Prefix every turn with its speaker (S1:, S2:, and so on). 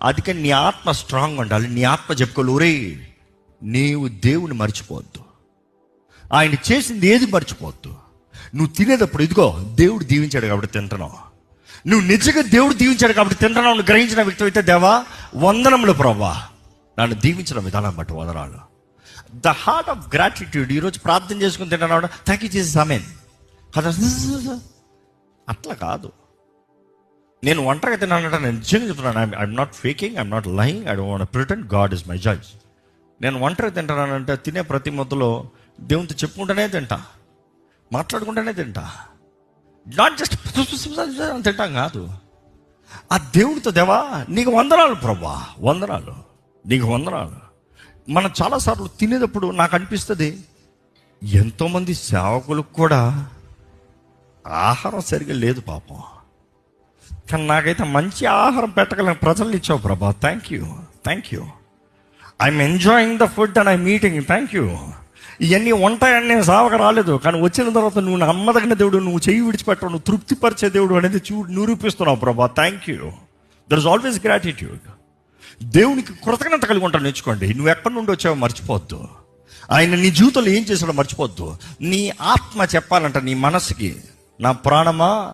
S1: అందుకే నీ ఆత్మ స్ట్రాంగ్ ఉండాలి. నీ ఆత్మ చెప్పుకోవాలి, ఒరే నీవు దేవుని మర్చిపోవద్దు, ఆయన చేసింది ఏది మర్చిపోవద్దు. నువ్వు తినేటప్పుడు ఇదిగో దేవుడు దీవించాడు కాబట్టి తింటున్నావు, నువ్వు నిజంగా దేవుడు దీవించాడు కాబట్టి తింటున్నావు నువ్వు గ్రహించిన వ్యక్తి అయితే, దేవా వందనములు ప్రభా, నన్ను దీవించిన విధానం బట్టి వదనాలు. The heart of gratitude. ఈరోజు ప్రార్థన చేసుకుని తింటున్నావు, థ్యాంక్ యూ జీసస్ ఆమేన్. అట్లా కాదు. నేను ఒంటరిగా తిన్నానంటే నేను నిజంగా చెప్తున్నాను, I'm not faking, I'm not lying, I don't want to pretend, God is my judge. నేను ఒంటరిగా తింటున్నానంటే తినే ప్రతి ముద్దలో దేవునితో చెప్పుకుంటూనే తింటా, మాట్లాడుకుంటూనే తింటా, నాట్ జస్ట్ తింటాం కాదు. ఆ దేవుడితో, దేవా నీకు వందనాలు ప్రభా, వందనాలు, నీకు వందనాలు. మనం చాలాసార్లు తినేటప్పుడు నాకు అనిపిస్తుంది, ఎంతోమంది సేవకులకు కూడా ఆహారం సరిగ్గా లేదు పాపం, కానీ నాకైతే మంచి ఆహారం పెట్టగలను ప్రజలు ఇచ్చావు ప్రభా, thank you, thank you. I'm enjoying the food and I meeting, thank you. ఇవన్నీ ఉంటాయని నేను సావక రాలేదు, కానీ వచ్చిన తర్వాత నువ్వు నమ్మదగిన దేవుడు, నువ్వు చెయ్యి విడిచిపెట్టవు, నువ్వు తృప్తిపరిచే దేవుడు అనేది నిరూపిస్తున్నావు ప్రభా, thank you. There is always gratitude. దేవునికి కృతజ్ఞత కలిగి ఉంటాను నేర్చుకోండి. నువ్వు ఎక్కడి నుండి వచ్చావో మర్చిపోవద్దు, ఆయన నీ జీవితంలో ఏం చేశాడో మర్చిపోవద్దు. నీ ఆత్మ చెప్పాలంట నీ మనసుకి, నా ప్రాణమా